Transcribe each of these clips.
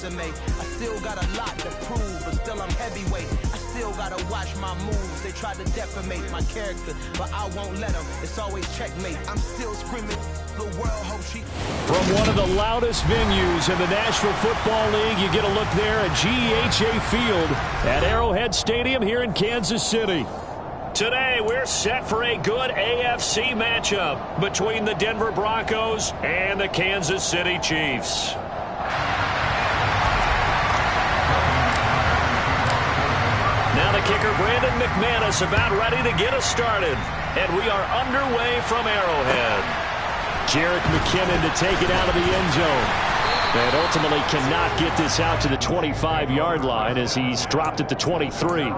resume. I still got a lot to prove, but still I'm heavyweight. I still gotta watch my moves. They try to defamate my character, but I won't let them. It's always checkmate. I'm still screaming, the world hope she... From one of the loudest venues in the National Football League, you get a look there at GEHA Field at Arrowhead Stadium here in Kansas City. Today, we're set for a good AFC matchup between the Denver Broncos and the Kansas City Chiefs. Now the kicker, Brandon McManus, about ready to get us started. And we are underway from Arrowhead. Jerick McKinnon to take it out of the end zone. And ultimately cannot get this out to the 25-yard line as he's dropped at the 23.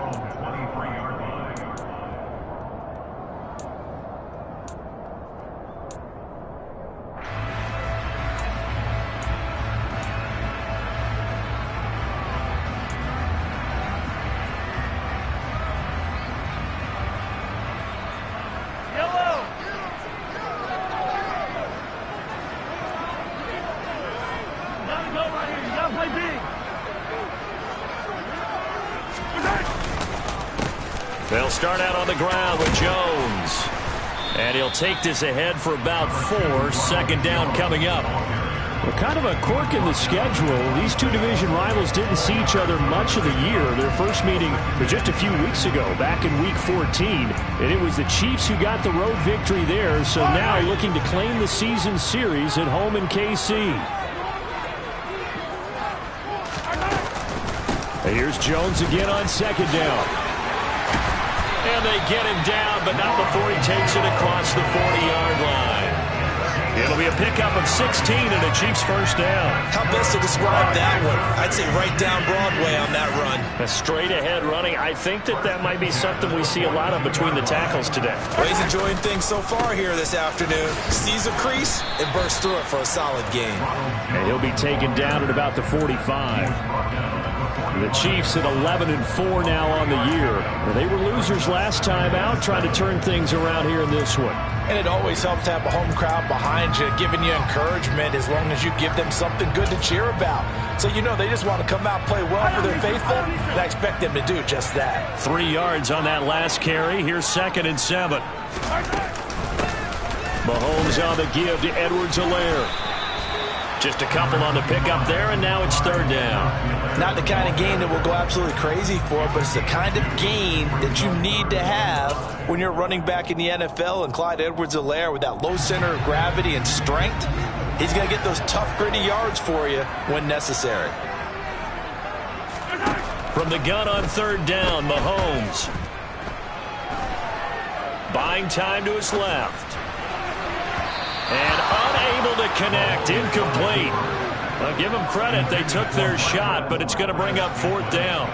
They'll start out on the ground with Jones. And he'll take this ahead for about 4. Second down coming up. Well, kind of a quirk in the schedule. These two division rivals didn't see each other much of the year. Their first meeting was just a few weeks ago, back in Week 14. And it was the Chiefs who got the road victory there, so now looking to claim the season series at home in KC. And here's Jones again on second down. And they get him down, but not before he takes it across the 40-yard line. It'll be a pickup of 16 and a Chiefs first down. How best to describe that one? I'd say right down Broadway on that run. A straight-ahead running. I think that might be something we see a lot of between the tackles today. Well, he's enjoying things so far here this afternoon. Sees a crease and bursts through it for a solid gain. And he'll be taken down at about the 45. The Chiefs at 11-4 now on the year. They were losers last time out, trying to turn things around here in this one. And it always helps to have a home crowd behind you, giving you encouragement as long as you give them something good to cheer about. So, you know, they just want to come out and play well for their faithful, and I expect them to do just that. 3 yards on that last carry. Here's 2nd and 7. Mahomes on the give to Edwards-Helaire. Just a couple on the pickup there, and now it's 3rd down. Not the kind of gain that we'll go absolutely crazy for, but it's the kind of gain that you need to have when you're running back in the NFL. And Clyde Edwards-Helaire, with that low center of gravity and strength, he's going to get those tough, gritty yards for you when necessary. From the gun on 3rd down, Mahomes. Buying time to his left. And unable to connect, incomplete. I'll give them credit, they took their shot, but it's going to bring up 4th down.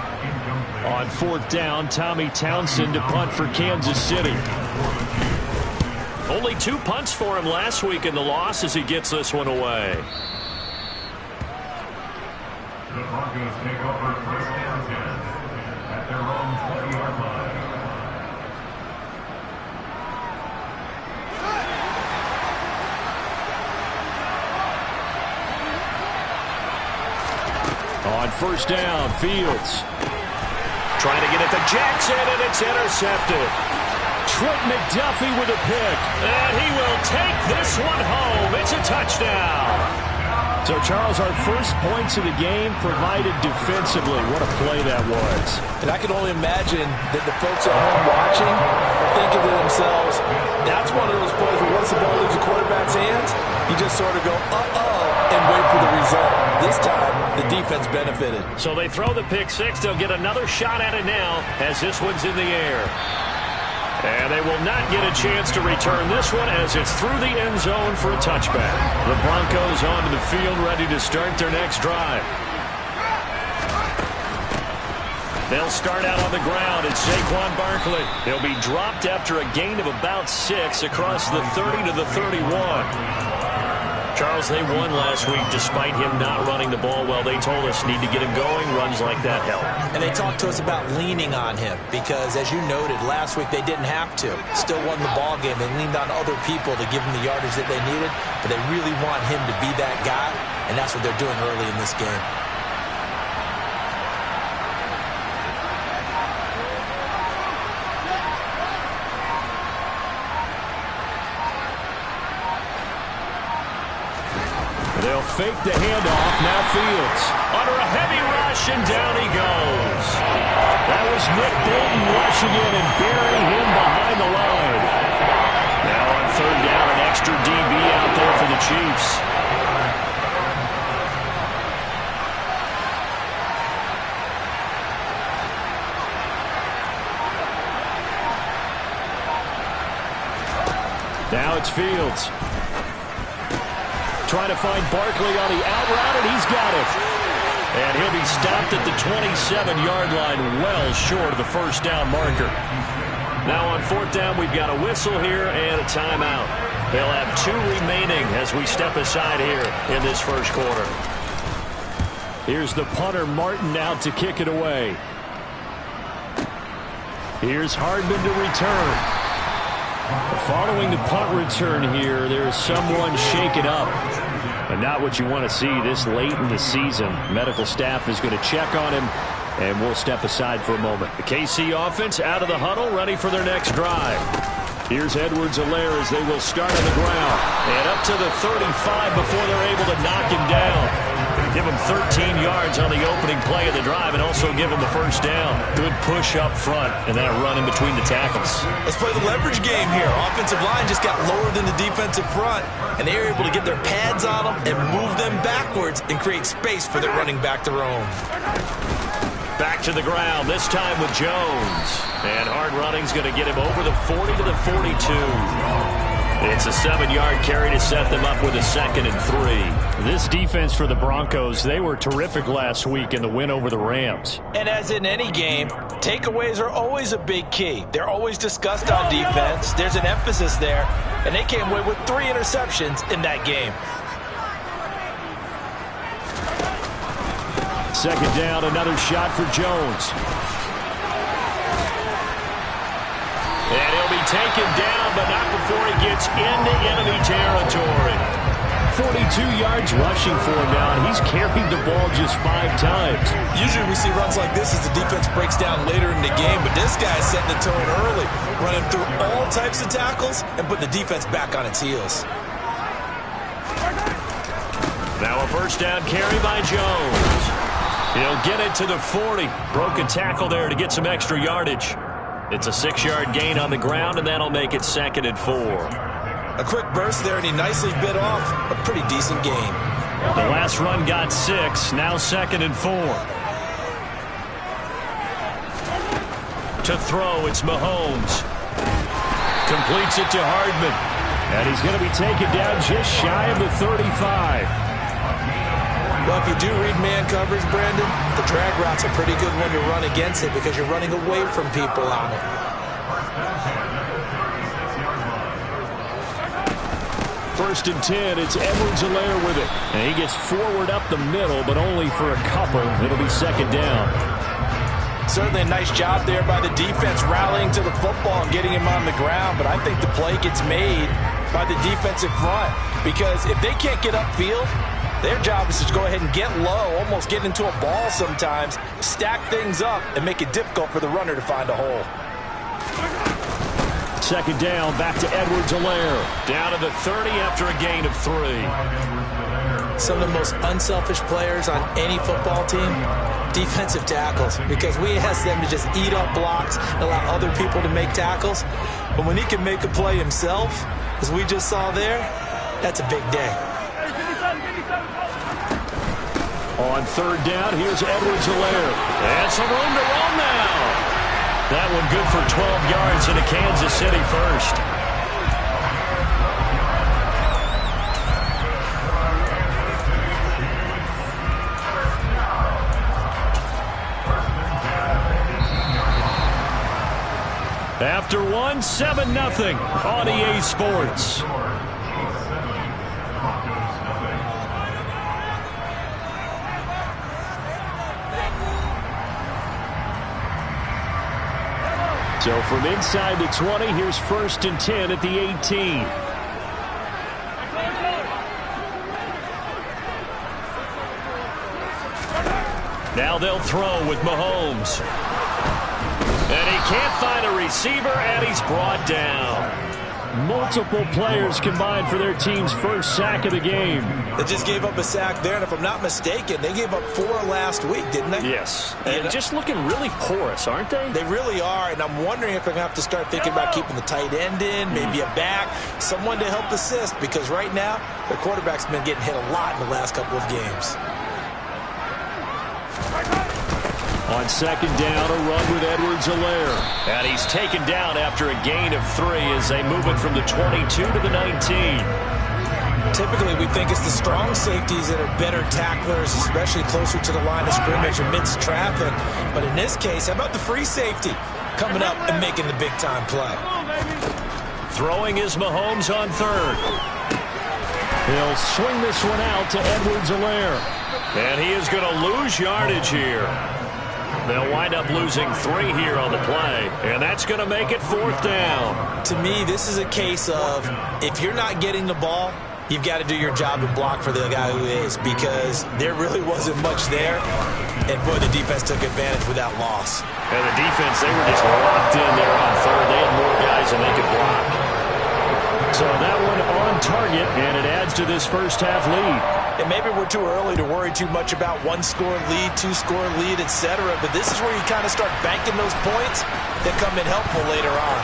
On 4th down, Tommy Townsend to punt for Kansas City. Only 2 punts for him last week in the loss as he gets this one away. The Broncos take over 1st and 10 at their own 20-yard line. On 1st down, Fields. Trying to get it to Jackson, and it's intercepted. Trent McDuffie with a pick. And he will take this one home. It's a touchdown. So, Charles, our first points of the game provided defensively. What a play that was. And I can only imagine that the folks at home watching are thinking to themselves, that's one of those plays where once the ball leaves the quarterback's hands, you just sort of go, uh-oh, and wait for the result. This time, the defense benefited. So they throw the pick six. They'll get another shot at it now as this one's in the air. And they will not get a chance to return this one as it's through the end zone for a touchback. The Broncos onto the field ready to start their next drive. They'll start out on the ground. It's Saquon Barkley. He'll be dropped after a gain of about 6 across the 30 to the 31. Charles, they won last week despite him not running the ball well. They told us need to get him going. Runs like that help. And they talked to us about leaning on him because, as you noted, last week they didn't have to. Still won the ball game. They leaned on other people to give them the yardage that they needed, but they really want him to be that guy, and that's what they're doing early in this game. fake the handoff. Now Fields under a heavy rush, and down he goes. That was Nick Bolton rushing in and burying him behind the line. Now on third down, an extra DB out there for the Chiefs. Now it's Fields. Trying to find Barkley on the out route, and he's got it. And he'll be stopped at the 27-yard line, well short of the first down marker. Now on fourth down, we've got a whistle here and a timeout. They'll have 2 remaining as we step aside here in this first quarter. Here's the punter, Martin, out to kick it away. Here's Hardman to return. Following the punt return here, there is someone shaken up. But not what you want to see this late in the season. Medical staff is going to check on him, and we'll step aside for a moment. The KC offense out of the huddle, ready for their next drive. Here's Edwards-Helaire as they will start on the ground. And up to the 35 before they're able to knock him down. Give him 13 yards on the opening play of the drive and also give him the first down. Good push up front and then a run in between the tackles. Let's play the leverage game here. Offensive line just got lower than the defensive front, and they were able to get their pads on them and move them backwards and create space for their running back to roam. Back to the ground, this time with Jones. And hard running's going to get him over the 40 to the 42. It's a 7-yard carry to set them up with a 2nd and 3. This defense for the Broncos, they were terrific last week in the win over the Rams. And as in any game, takeaways are always a big key. They're always discussed on defense. There's an emphasis there, and they came away with 3 interceptions in that game. Second down, another shot for Jones. And he'll be taken down, but not before he gets into enemy territory. 42 yards rushing for him now, and he's carried the ball just 5 times. Usually we see runs like this as the defense breaks down later in the game, but this guy's setting the tone early, running through all types of tackles and putting the defense back on its heels. Now a first down carry by Jones. He'll get it to the 40. Broke a tackle there to get some extra yardage. It's a 6-yard gain on the ground, and that'll make it 2nd and 4. A quick burst there, and he nicely bit off a pretty decent gain. The last run got 6, now 2nd and 4. To throw, it's Mahomes. Completes it to Hardman. And he's going to be taken down just shy of the 35. Well, if you do read man coverage, Brandon, the drag route's a pretty good one to run against it because you're running away from people on it. First and 10, it's Edwards-Helaire with it. And he gets forward up the middle, but only for a couple. It'll be 2nd down. Certainly a nice job there by the defense rallying to the football and getting him on the ground, but I think the play gets made by the defensive front because if they can't get upfield, their job is to go ahead and get low, almost get into a ball sometimes, stack things up, and make it difficult for the runner to find a hole. 2nd down, back to Edwards-Helaire. Down to the 30 after a gain of 3. Some of the most unselfish players on any football team, defensive tackles, because we ask them to just eat up blocks and allow other people to make tackles. But when he can make a play himself, as we just saw there, that's a big day. On 3rd down, here's Edwards-Helaire. And some room to run now. That one good for 12 yards into Kansas City first. After 1, 7-0 on EA Sports. So from inside the 20, here's 1st and 10 at the 18. Now they'll throw with Mahomes. And he can't find a receiver, and he's brought down. Multiple players combined for their team's first sack of the game. They just gave up a sack there, and if I'm not mistaken, they gave up 4 last week, didn't they? Yes. And just looking really porous, aren't they? They really are, and I'm wondering if they're going to have to start thinking about keeping the tight end in, maybe a back, someone to help assist, because right now, their quarterback's been getting hit a lot in the last couple of games. On second down, a run with Edwards-Helaire. And he's taken down after a gain of 3 as they move it from the 22 to the 19. Typically, we think it's the strong safeties that are better tacklers, especially closer to the line of scrimmage amidst traffic. But in this case, how about the free safety coming up and making the big-time play? Throwing is Mahomes on third. He'll swing this one out to Edwards-Helaire. And he is going to lose yardage here. They'll wind up losing 3 here on the play, and that's going to make it 4th down. To me, this is a case of if you're not getting the ball, you've got to do your job and block for the guy who is, because there really wasn't much there, and boy, the defense took advantage with that loss. And the defense, they were just locked in there on third. They had more guys than they could block. So that one on target, and it adds to this first half lead. And maybe we're too early to worry too much about 1-score lead, 2-score lead, etc. But this is where you kind of start banking those points that come in helpful later on.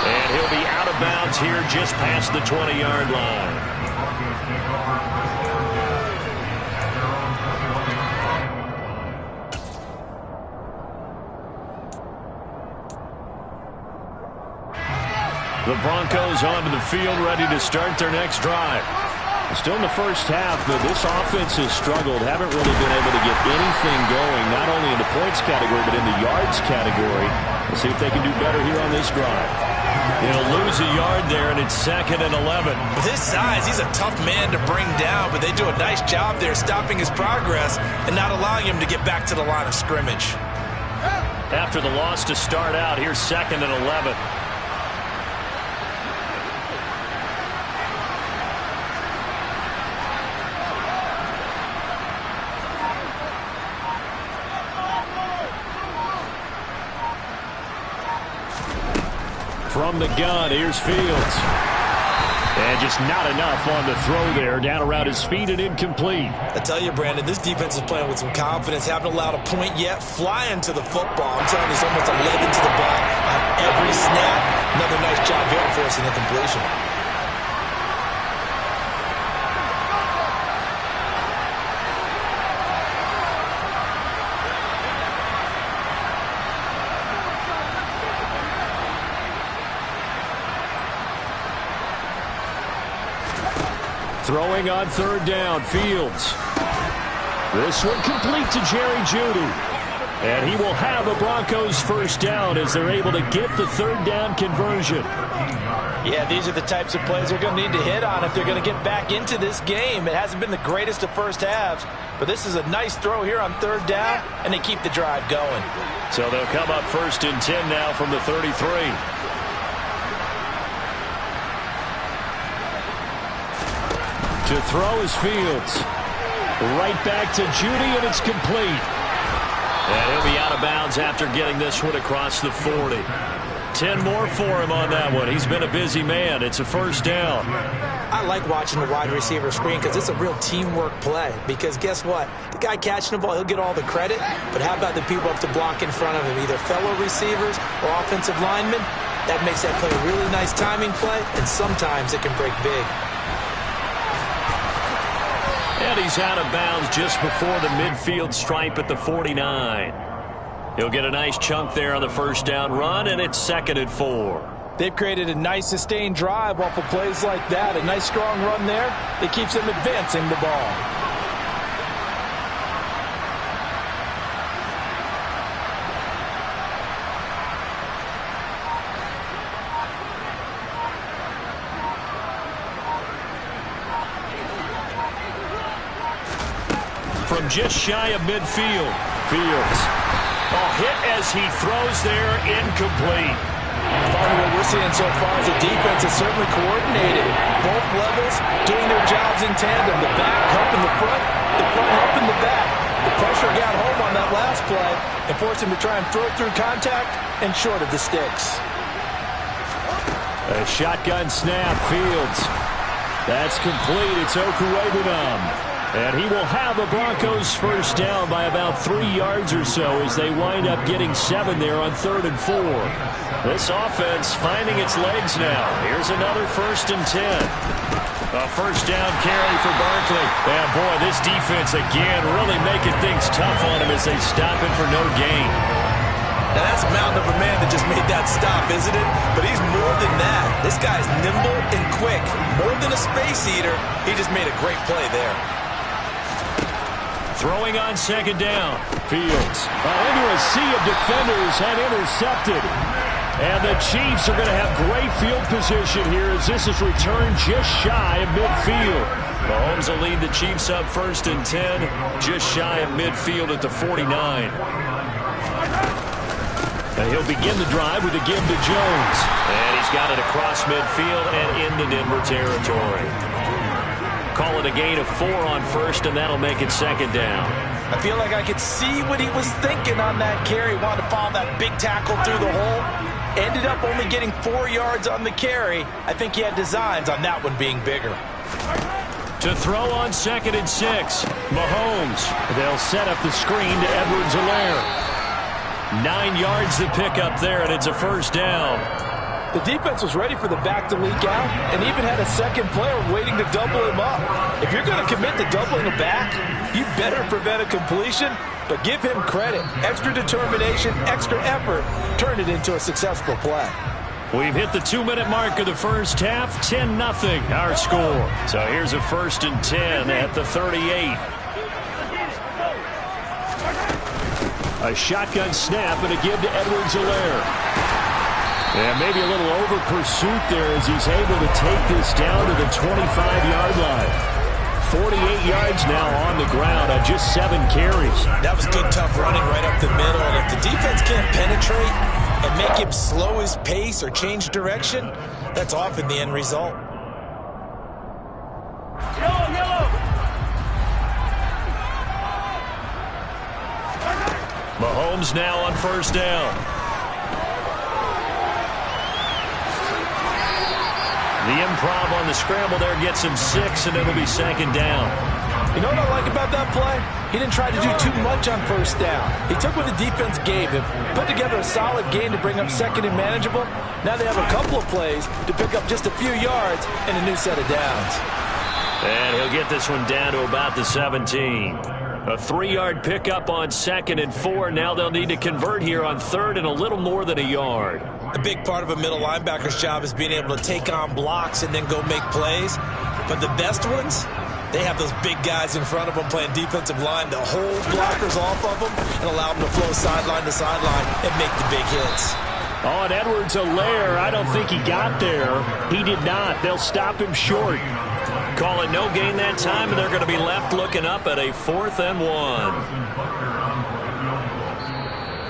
And he'll be out of bounds here just past the 20-yard line. The Broncos onto the field, ready to start their next drive. Still in the first half, but this offense has struggled. Haven't really been able to get anything going, not only in the points category, but in the yards category. We'll see if they can do better here on this drive. He'll lose a yard there, and it's 2nd and 11. With his size, he's a tough man to bring down, but they do a nice job there stopping his progress and not allowing him to get back to the line of scrimmage. After the loss to start out, here's 2nd and 11. From the gun, here's Fields. And just not enough on the throw there. Down around his feet and incomplete. I tell you, Brandon, this defense is playing with some confidence. Haven't allowed a point yet. Flying to the football. I'm telling you, it's almost 11 to the ball on every snap. Another nice job there forcing the completion. Throwing on third down, Fields. This one complete to Jerry Jeudy. And he will have a Broncos first down as they're able to get the third down conversion. Yeah, these are the types of plays they're going to need to hit on if they're going to get back into this game. It hasn't been the greatest of first halves, but this is a nice throw here on third down, and they keep the drive going. So they'll come up 1st and 10 now from the 33. To throw is Fields. Right back to Jeudy, and it's complete. And he'll be out of bounds after getting this one across the 40. 10 more for him on that one. He's been a busy man. It's a first down. I like watching the wide receiver screen because it's a real teamwork play. Because guess what? The guy catching the ball, he'll get all the credit. But how about the people up to block in front of him, either fellow receivers or offensive linemen? That makes that play a really nice timing play, and sometimes it can break big. And he's out of bounds just before the midfield stripe at the 49. He'll get a nice chunk there on the first down run, and it's 2nd and 4. They've created a nice sustained drive off of plays like that. A nice strong run there that keeps them advancing the ball. From just shy of midfield, Fields. Hit as he throws there, incomplete. What we're seeing so far is the defense is certainly coordinated. Both levels doing their jobs in tandem. The back helping the front helping the back. The pressure got home on that last play and forced him to try and throw it through contact and short of the sticks. A shotgun snap, Fields. That's complete. It's Okuwebunam. And he will have the Broncos first down by about 3 yards or so as they wind up getting 7 there on 3rd and 4. This offense finding its legs now. Here's another 1st and 10. A first down carry for Barkley. And boy, this defense again really making things tough on him as they stop him for no gain. Now that's a mountain of a man that just made that stop, isn't it? But he's more than that. This guy's nimble and quick. More than a space eater. He just made a great play there. Throwing on 2nd down. Fields into a sea of defenders and intercepted. And the Chiefs are going to have great field position here as this is returned just shy of midfield. Mahomes will lead the Chiefs up 1st and 10, just shy of midfield at the 49. And he'll begin the drive with a give to Jones. And he's got it across midfield and into Denver territory. Call it a gain of 4 on 1st, and that'll make it 2nd down. I feel like I could see what he was thinking on that carry. Wanted to follow that big tackle through the hole. Ended up only getting 4 yards on the carry. I think he had designs on that one being bigger. To throw on 2nd and 6. Mahomes. They'll set up the screen to Edwards-Helaire. 9 yards to pick up there, and it's a first down. The defense was ready for the back to leak out and even had a second player waiting to double him up. If you're going to commit to doubling a back, you better prevent a completion, but give him credit. Extra determination, extra effort, turned it into a successful play. We've hit the 2-minute mark of the first half, 10-0 our score. So here's a 1st and 10 at the 38. A shotgun snap and a give to Edwards-Helaire. And maybe a little over pursuit there as he's able to take this down to the 25-yard line. 48 yards now on the ground on just 7 carries. That was good, tough running right up the middle. And if the defense can't penetrate and make him slow his pace or change direction, that's often the end result. Mahomes now on 1st down. The improv on the scramble there gets him 6, and it'll be 2nd down. You know what I like about that play? He didn't try to do too much on 1st down. He took what the defense gave him, put together a solid game to bring up 2nd and manageable. Now they have a couple of plays to pick up just a few yards and a new set of downs. And he'll get this one down to about the 17. A 3-yard pickup on 2nd and 4. Now they'll need to convert here on 3rd and a little more than a yard. A big part of a middle linebacker's job is being able to take on blocks and then go make plays. But the best ones, they have those big guys in front of them playing defensive line to hold blockers off of them and allow them to flow sideline to sideline and make the big hits. Oh, and Edwards-Helaire, I don't think he got there. He did not. They'll stop him short. Call it no gain that time, and they're going to be left looking up at a 4th and 1.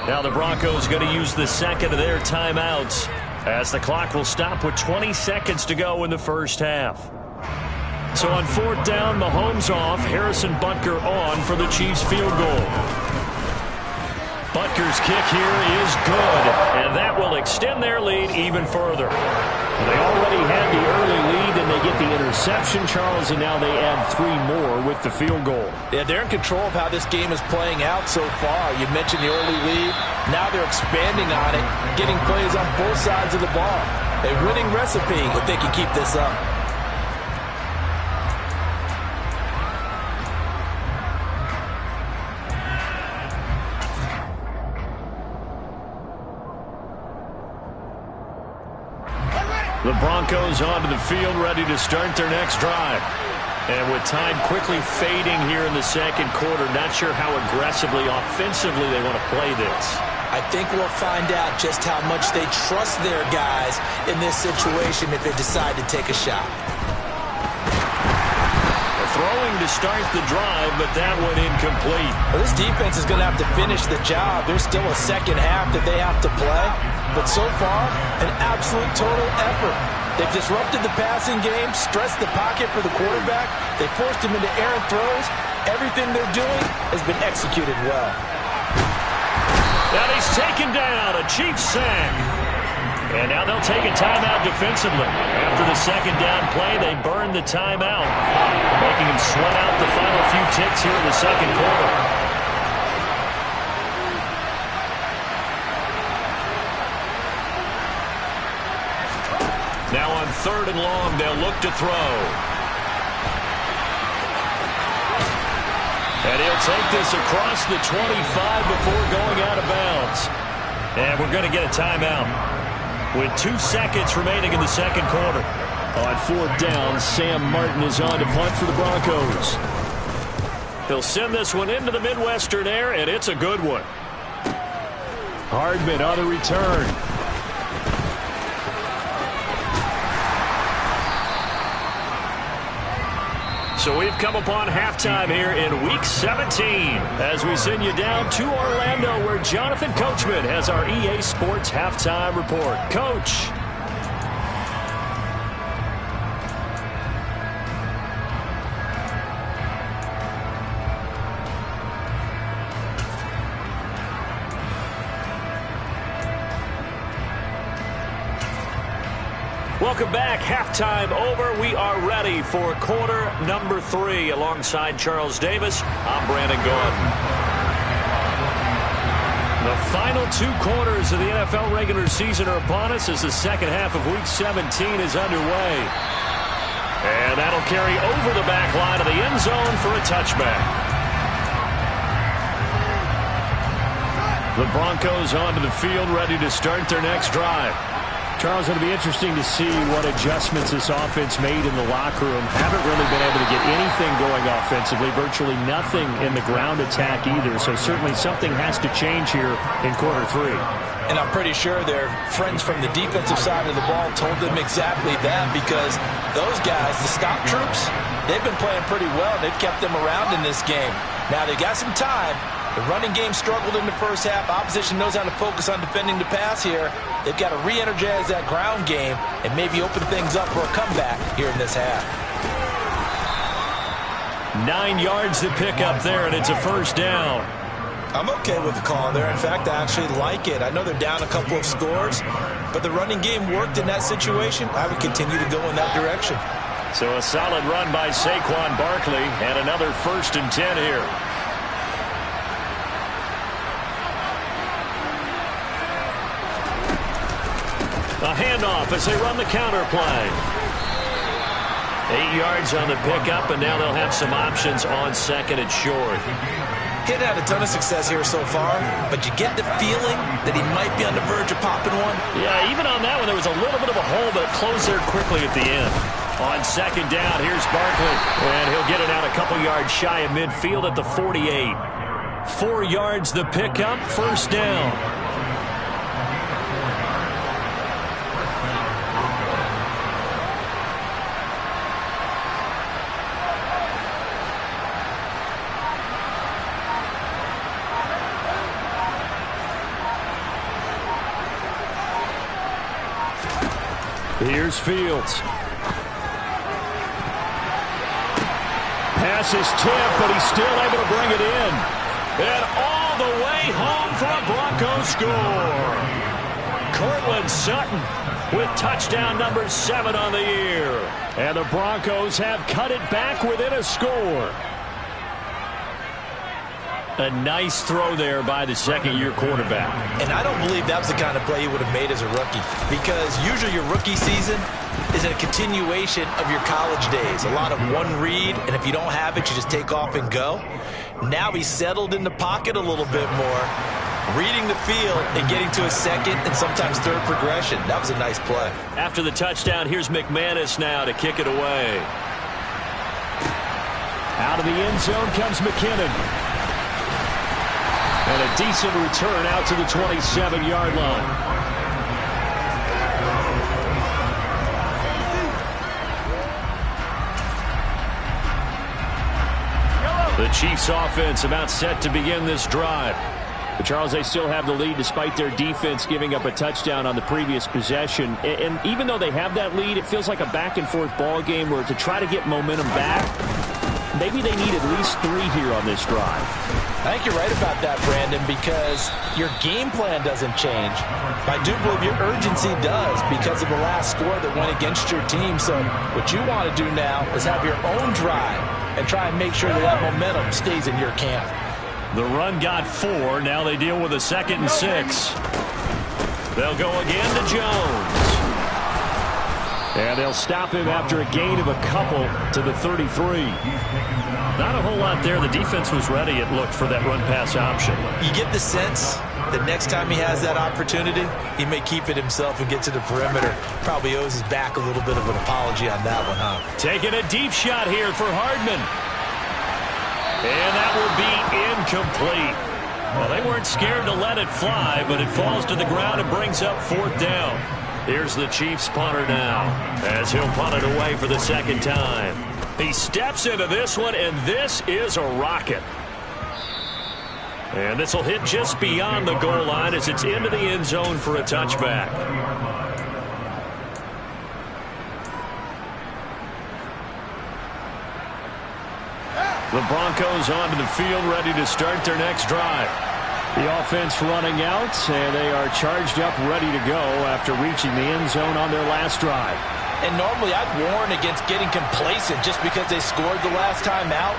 Now the Broncos going to use the 2nd of their timeouts as the clock will stop with 20 seconds to go in the first half. So on 4th down, Mahomes off, Harrison Butker on for the Chiefs field goal. Butker's kick here is good, and that will extend their lead even further. They already had the early lead, and they get the interception, Charles, and now they add 3 more with the field goal. Yeah, they're in control of how this game is playing out so far. You mentioned the early lead. Now they're expanding on it, getting plays on both sides of the ball. A winning recipe if they can keep this up. The Broncos onto the field, ready to start their next drive. And with time quickly fading here in the 2nd quarter, not sure how aggressively, offensively they want to play this. I think we'll find out just how much they trust their guys in this situation if they decide to take a shot. Throwing to start the drive, but that one incomplete. Well, this defense is going to have to finish the job. There's still a 2nd half that they have to play. But so far, an absolute total effort. They've disrupted the passing game, stressed the pocket for the quarterback. They forced him into errant throws. Everything they're doing has been executed well. Now he's taken down, a Chiefs sack. And now they'll take a timeout defensively. After the second down play, they burn the timeout, making them sweat out the final few ticks here in the second quarter. Now on 3rd and long, they'll look to throw. And he'll take this across the 25 before going out of bounds. And we're going to get a timeout with 2 seconds remaining in the second quarter. On 4th down, Sam Martin is on to punt for the Broncos. He'll send this one into the Midwestern air, and it's a good one. Hardman on the return. So we've come upon halftime here in Week 17 as we send you down to Orlando where Jonathan Coachman has our EA Sports Halftime Report. Coach. Welcome back. Halftime over. We are ready for quarter number 3. Alongside Charles Davis, I'm Brandon Gordon. The final 2 quarters of the NFL regular season are upon us as the second half of Week 17 is underway. And that'll carry over the back line of the end zone for a touchback. The Broncos onto the field, ready to start their next drive. Charles, it'll be interesting to see what adjustments this offense made in the locker room. Haven't really been able to get anything going offensively, virtually nothing in the ground attack either. So certainly something has to change here in quarter 3. And I'm pretty sure their friends from the defensive side of the ball told them exactly that, because those guys, the stop troops, they've been playing pretty well. They've kept them around in this game. Now they've got some time. The running game struggled in the first half. Opposition knows how to focus on defending the pass here. They've got to re-energize that ground game and maybe open things up for a comeback here in this half. 9 yards to pick up there, and it's a first down. I'm okay with the call there. In fact, I actually like it. I know they're down a couple of scores, but the running game worked in that situation. I would continue to go in that direction. So a solid run by Saquon Barkley, and another 1st and 10 here. A handoff as they run the counter play. 8 yards on the pickup, and now they'll have some options on 2nd and short. He had a ton of success here so far, but you get the feeling that he might be on the verge of popping one. Yeah, even on that one, there was a little bit of a hole, but it closed there quickly at the end. On 2nd down, here's Barkley, and he'll get it out a couple yards shy of midfield at the 48. 4 yards the pickup, first down. Here's Fields. Pass is tipped, but he's still able to bring it in. And all the way home for a Broncos score. Cortland Sutton with touchdown number 7 on the year. And the Broncos have cut it back within a score. A nice throw there by the second-year quarterback. And I don't believe that was the kind of play he would have made as a rookie, because usually your rookie season is a continuation of your college days. A lot of one read, and if you don't have it, you just take off and go. Now he's settled in the pocket a little bit more, reading the field and getting to a second and sometimes third progression. That was a nice play. After the touchdown, here's McManus now to kick it away. Out of the end zone comes McKinnon. And a decent return out to the 27-yard line. The Chiefs offense about set to begin this drive. But Charles, they still have the lead despite their defense giving up a touchdown on the previous possession. And even though they have that lead, it feels like a back-and-forth ball game where to try to get momentum back, maybe they need at least 3 here on this drive. I think you're right about that, Brandon, because your game plan doesn't change. I do believe your urgency does because of the last score that went against your team. So what you want to do now is have your own drive and try and make sure that that momentum stays in your camp. The run got 4. Now they deal with a 2nd and 6. They'll go again to Jones. And they'll stop him after a gain of a couple to the 33. Not a whole lot there. The defense was ready, it looked, for that run-pass option. You get the sense that next time he has that opportunity, he may keep it himself and get to the perimeter. Probably owes his back a little bit of an apology on that one, huh? Taking a deep shot here for Hardman. And that will be incomplete. Well, they weren't scared to let it fly, but it falls to the ground and brings up 4th down. Here's the Chiefs punter now, as he'll punt it away for the 2nd time. He steps into this one, and this is a rocket. And this will hit just beyond the goal line as it's into the end zone for a touchback. The Broncos onto the field, ready to start their next drive. The offense running out, and they are charged up, ready to go after reaching the end zone on their last drive. And normally I'd warn against getting complacent just because they scored the last time out.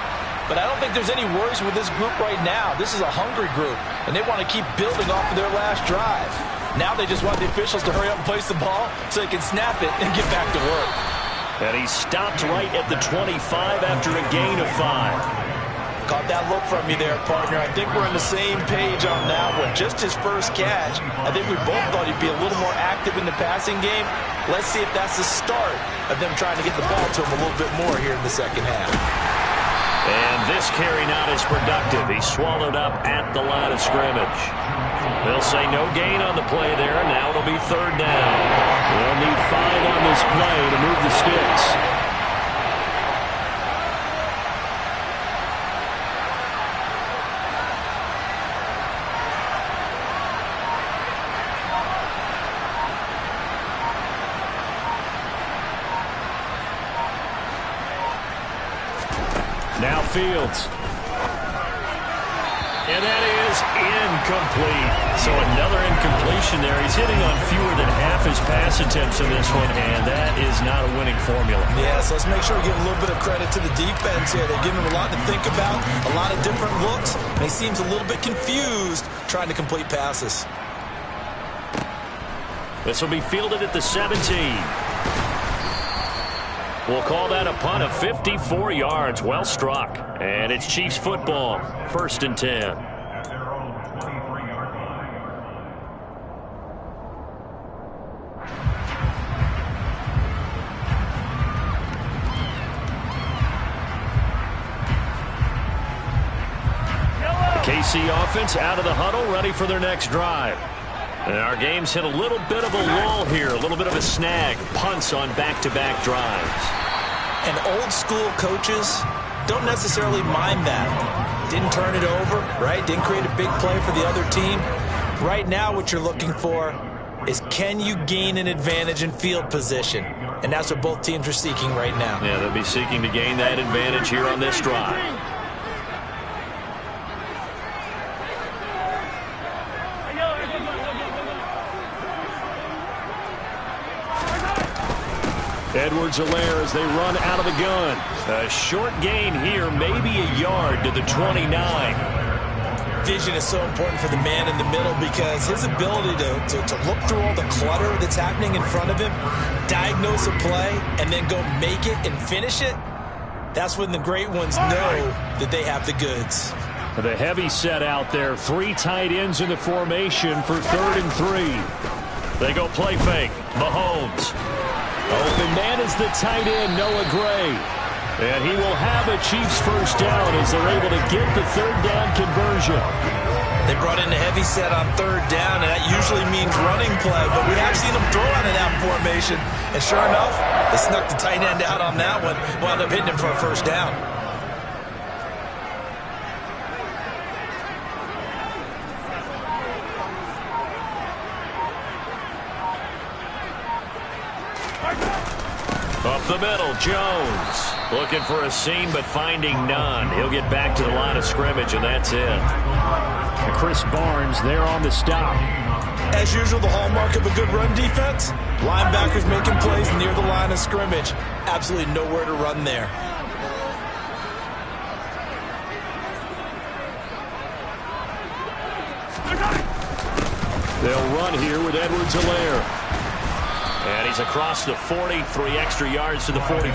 But I don't think there's any worries with this group right now. This is a hungry group, and they want to keep building off of their last drive. Now they just want the officials to hurry up and place the ball so they can snap it and get back to work. And he stopped right at the 25 after a gain of 5. Caught that look from you there, partner. I think we're on the same page on that one. Just his first catch. I think we both thought he'd be a little more active in the passing game. Let's see if that's the start of them trying to get the ball to him a little bit more here in the second half. And this carry not as productive. He's swallowed up at the line of scrimmage. They'll say no gain on the play there. Now it'll be 3rd down. They'll need 5 on this play to move the sticks. Now Fields. And that is incomplete. So another incompletion there. He's hitting on fewer than half his pass attempts in this one, and that is not a winning formula. Yeah, so let's make sure we give a little bit of credit to the defense here. They're giving him a lot to think about, a lot of different looks, and he seems a little bit confused trying to complete passes. This will be fielded at the 17. We'll call that a punt of 54 yards. Well struck. And it's Chiefs football. 1st and 10. At their own 23-yard line. KC offense out of the huddle, ready for their next drive. And our game's hit a little bit of a lull here, a little bit of a snag. Punts on back-to-back drives. And old-school coaches don't necessarily mind that. Didn't turn it over, right? Didn't create a big play for the other team. Right now what you're looking for is, can you gain an advantage in field position? And that's what both teams are seeking right now. Yeah, they'll be seeking to gain that advantage here on this drive. Edwards-Helaire as they run out of the gun. A short gain here, maybe a yard to the 29. Vision is so important for the man in the middle because his ability to look through all the clutter that's happening in front of him, diagnose a play, and then go make it and finish it, that's when the great ones know that they have the goods. The heavy set out there. 3 tight ends in the formation for 3rd and 3. They go play fake. Mahomes. Open man is the tight end, Noah Gray. And he will have a Chiefs first down as they're able to get the 3rd down conversion. They brought in the heavy set on 3rd down, and that usually means running play, but we have seen them throw out of that formation. And sure enough, they snuck the tight end out on that one, wound up hitting him for a first down. Up the middle, Jones. Looking for a seam, but finding none. He'll get back to the line of scrimmage, and that's it. Chris Barnes there on the stop. As usual, the hallmark of a good run defense, linebackers making plays near the line of scrimmage. Absolutely nowhere to run there. They'll run here with Edwards-Helaire. And he's across the 40, 3 extra yards to the 43.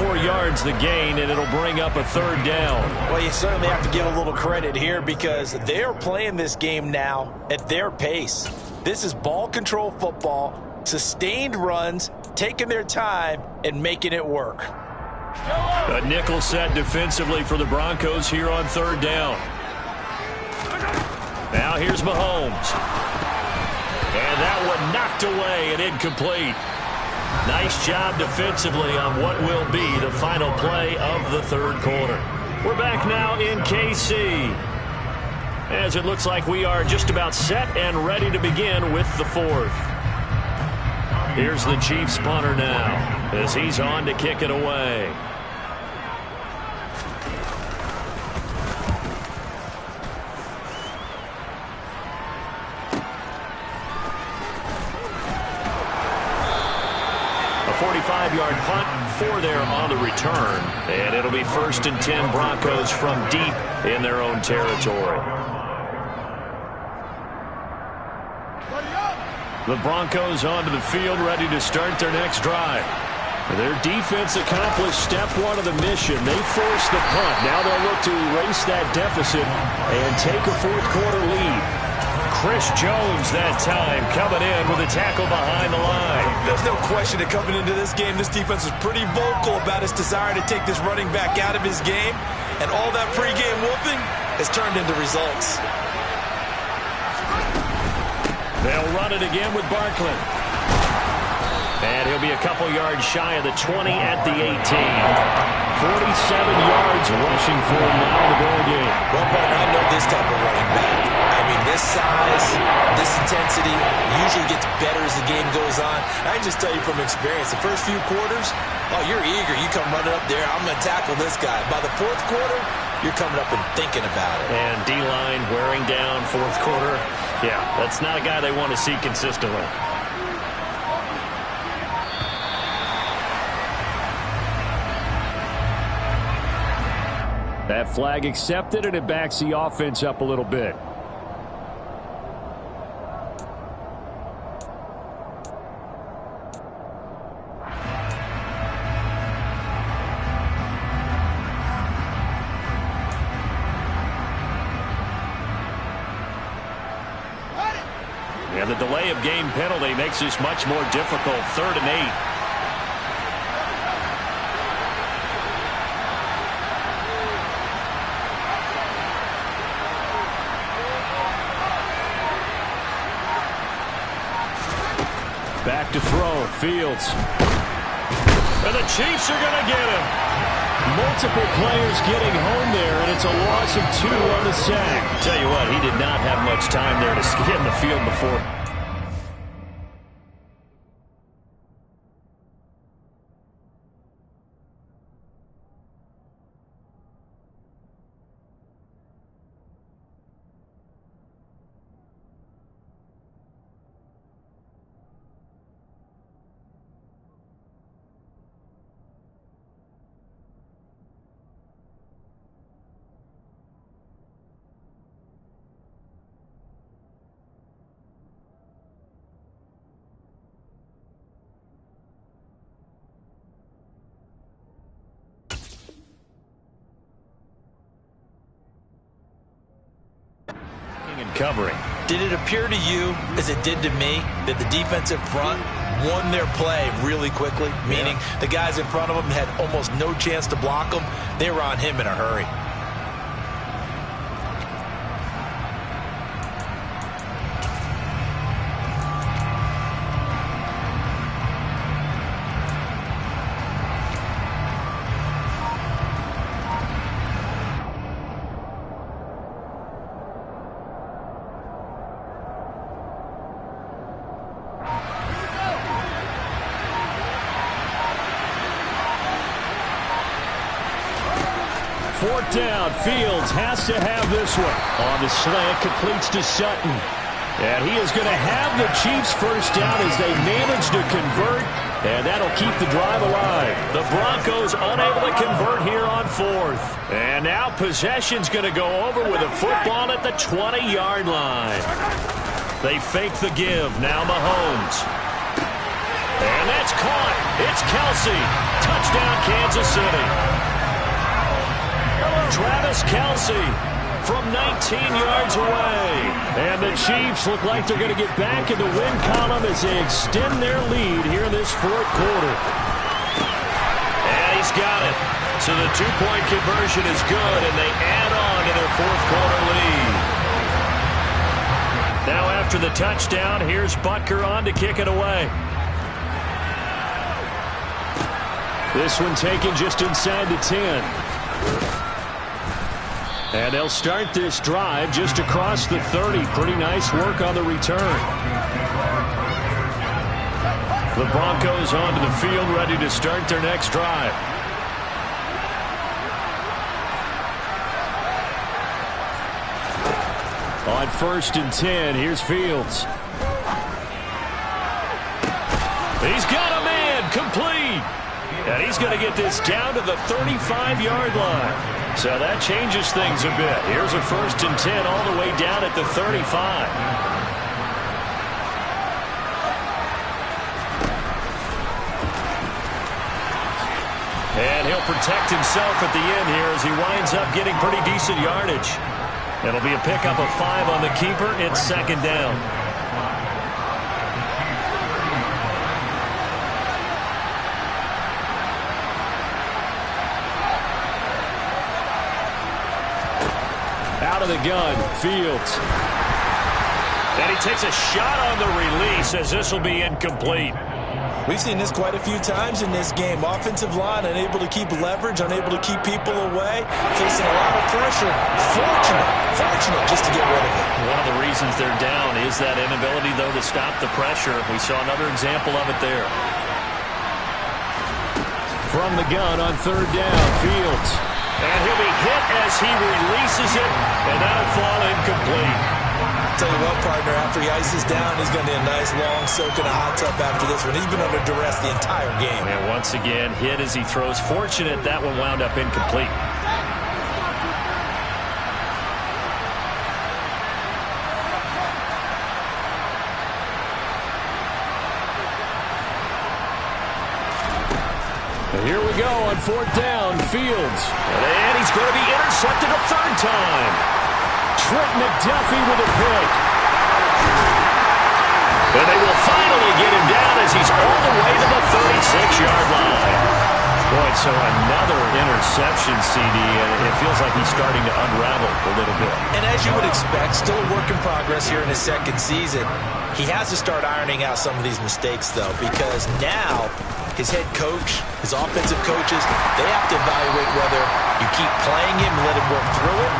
4 yards the gain, and it'll bring up a third down. Well, you certainly have to give a little credit here because they're playing this game now at their pace. This is ball control football, sustained runs, taking their time, and making it work. A nickel set defensively for the Broncos here on third down. Now here's Mahomes. And that one knocked away and incomplete. Nice job defensively on what will be the final play of the third quarter. We're back now in KC, as it looks like we are just about set and ready to begin with the fourth. Here's the Chiefs punter now as he's on to kick it away. A 45-yard punt for there on the return. And it'll be 1st and 10 Broncos from deep in their own territory. The Broncos onto the field ready to start their next drive. Their defense accomplished step one of the mission. They forced the punt. Now they'll look to erase that deficit and take a fourth quarter lead. Chris Jones that time coming in with a tackle behind the line. There's no question that coming into this game, this defense was pretty vocal about its desire to take this running back out of his game. And all that pregame whooping has turned into results. They'll run it again with Barkley. And he'll be a couple yards shy of the 20 at the 18. 47 yards rushing for him now in the ball game. Well, partner, I know this type of running back. I mean, this size, this intensity usually gets better as the game goes on. I can just tell you from experience, the first few quarters, oh, you're eager. You come running up there, I'm going to tackle this guy. By the fourth quarter, you're coming up and thinking about it. And D-line wearing down fourth quarter. Yeah, that's not a guy they want to see consistently. That flag accepted, and it backs the offense up a little bit. And the delay of game penalty makes this much more difficult. 3rd and 8. Back to throw. Fields. And the Chiefs are going to get him. Multiple players getting home there, and it's a loss of 2 on the sack. Tell you what, he did not have much time there to get in the field before. Covering. Did it appear to you, as it did to me, that the defensive front won their play really quickly? Meaning the guys in front of them had almost no chance to block them. They were on him in a hurry. 4th down. Fields has to have this one. On the slant, completes to Sutton. And he is going to have the Chiefs first down as they manage to convert, and that'll keep the drive alive. The Broncos unable to convert here on 4th. And now possession's going to go over with a football at the 20-yard line. They fake the give. Now Mahomes. And that's caught. It's Kelsey. Touchdown, Kansas City. Travis Kelsey from 19 yards away. And the Chiefs look like they're going to get back in the win column as they extend their lead here in this 4th quarter. And he's got it. So the 2-point conversion is good, and they add on to their 4th quarter lead. Now after the touchdown, here's Butker on to kick it away. This one taken just inside the 10. And they'll start this drive just across the 30. Pretty nice work on the return. The Broncos onto the field, ready to start their next drive. On 1st and 10, here's Fields. He's got a man, complete. And he's going to get this down to the 35-yard line. So that changes things a bit. Here's a 1st and 10 all the way down at the 35. And he'll protect himself at the end here as he winds up getting pretty decent yardage. It'll be a pickup of 5 on the keeper. It's 2nd down. Out of the gun, Fields. And he takes a shot on the release as this will be incomplete. We've seen this quite a few times in this game. Offensive line unable to keep leverage, unable to keep people away, facing a lot of pressure. Fortunate just to get rid of it. One of the reasons they're down is that inability, though, to stop the pressure. We saw another example of it there. From the gun on 3rd down, Fields. And he'll be hit as he releases it, and that'll fall incomplete. Tell you what, partner, after he ices down, he's going to need a nice long soak in a hot tub after this one. He's been under duress the entire game. And once again, hit as he throws. Fortunate that one wound up incomplete. Here we go on 4th down, Fields. And he's going to be intercepted a 3rd time. Trent McDuffie with a pick. And they will finally get him down as he's all the way to the 36-yard line. Boy, so another interception, CD, and it feels like he's starting to unravel a little bit. And as you would expect, still a work in progress here in his 2nd season. He has to start ironing out some of these mistakes, though, because now his head coach, his offensive coaches, they have to evaluate whether you keep playing him and let him work through it,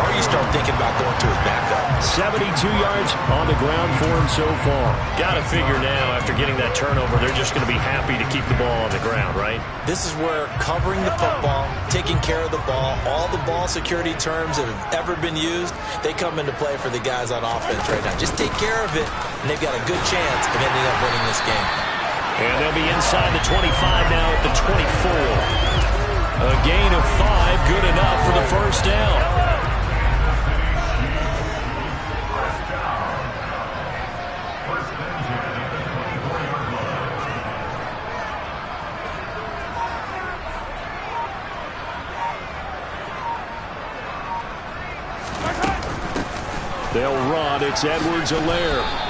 or you start thinking about going to his backup. 72 yards on the ground for him so far. Got to figure now, after getting that turnover, they're just going to be happy to keep the ball on the ground, right? This is where covering the football, taking care of the ball, all the ball security terms that have ever been used, they come into play for the guys on offense right now. Just take care of it, and they've got a good chance of ending up winning this game. And they'll be inside the 25 now at the 24. A gain of 5, good enough for the 1st down. They'll run. It's Edwards-Helaire.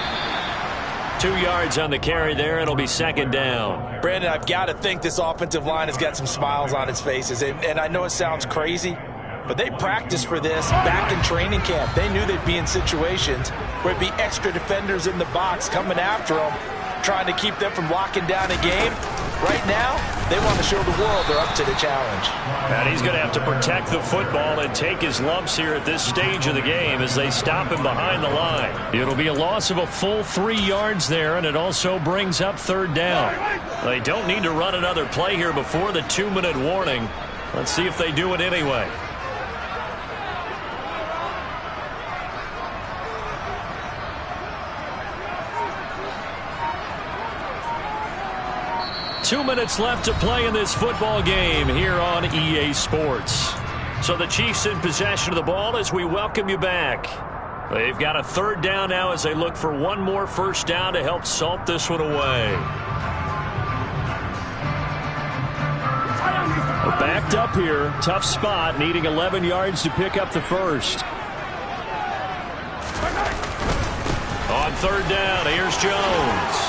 2 yards on the carry there. It'll be 2nd down. Brandon, I've got to think this offensive line has got some smiles on its faces. And I know it sounds crazy, but they practiced for this back in training camp. They knew they'd be in situations where it'd be extra defenders in the box coming after them, trying to keep them from locking down a game. Right now, they want to show the world they're up to the challenge. And he's going to have to protect the football and take his lumps here at this stage of the game as they stop him behind the line. It'll be a loss of a full 3 yards there, and it also brings up 3rd down. They don't need to run another play here before the 2-minute warning. Let's see if they do it anyway. 2 minutes left to play in this football game here on EA Sports. So the Chiefs in possession of the ball as we welcome you back. They've got a third down now as they look for one more first down to help salt this one away. We're backed up here. Tough spot, needing 11 yards to pick up the first. On third down, here's Jones.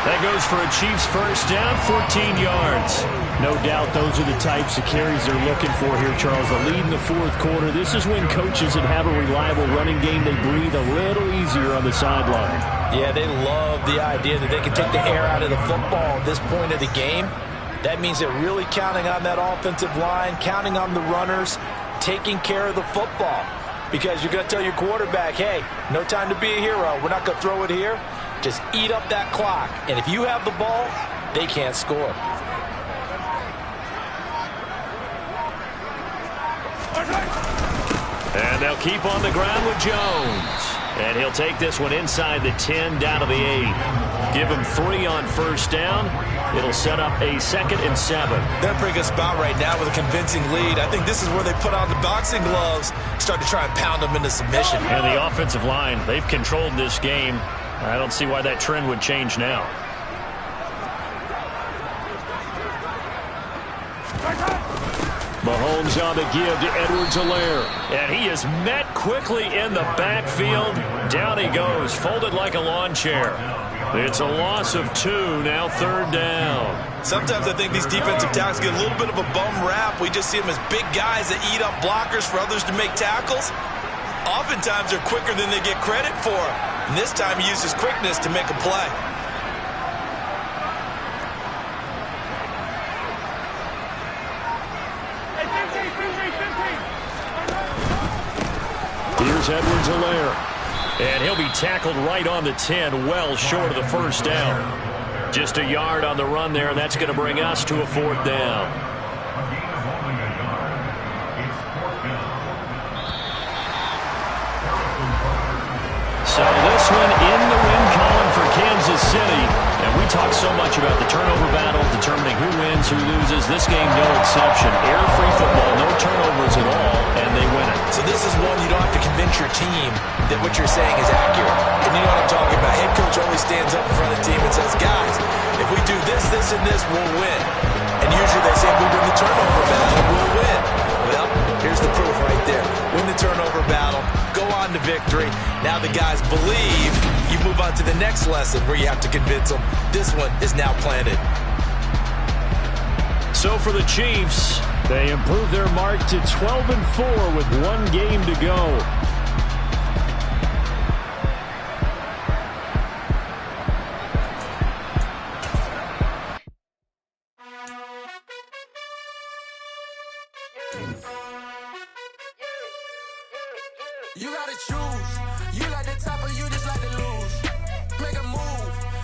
That goes for a Chiefs first down, 14 yards. No doubt those are the types of carries they're looking for here, Charles. The lead in the fourth quarter. This is when coaches that have a reliable running game, they breathe a little easier on the sideline. Yeah, they love the idea that they can take the air out of the football at this point of the game. That means they're really counting on that offensive line, counting on the runners, taking care of the football. Because you're going to tell your quarterback, hey, no time to be a hero. We're not going to throw it here. Just eat up that clock. And if you have the ball, they can't score. And they'll keep on the ground with Jones. And he'll take this one inside the 10 down to the 8. Give him 3 on first down. It'll set up a 2nd and 7. They're in a pretty good spot right now with a convincing lead. I think this is where they put on the boxing gloves, start to try and pound them into submission. And the offensive line, they've controlled this game. I don't see why that trend would change now. Mahomes on the give to Edwards-Helaire. And he is met quickly in the backfield. Down he goes, folded like a lawn chair. It's a loss of 2, now third down. Sometimes I think these defensive tackles get a little bit of a bum rap. We just see them as big guys that eat up blockers for others to make tackles. Oftentimes they're quicker than they get credit for. And this time he uses quickness to make a play. Here's Edwards-Helaire. And he'll be tackled right on the 10, well short of the first down. Just a yard on the run there, and that's going to bring us to a 4th down. So this one in the win column for Kansas City. And we talk so much about the turnover battle, determining who wins, who loses. This game, no exception. Error-free football, no turnovers at all, and they win it. So this is one you don't have to convince your team that what you're saying is accurate. And you know what I'm talking about. Head coach always stands up in front of the team and says, guys, if we do this, this, and this, we'll win. And usually they say if we win the turnover battle, we'll win. Well, here's the proof right there. Win the turnover battle, go on to victory. Now the guys believe. You move on to the next lesson where you have to convince them. This one is now planted. So for the Chiefs, they improve their mark to 12-4 with 1 game to go. You gotta choose. You like the top or you just like the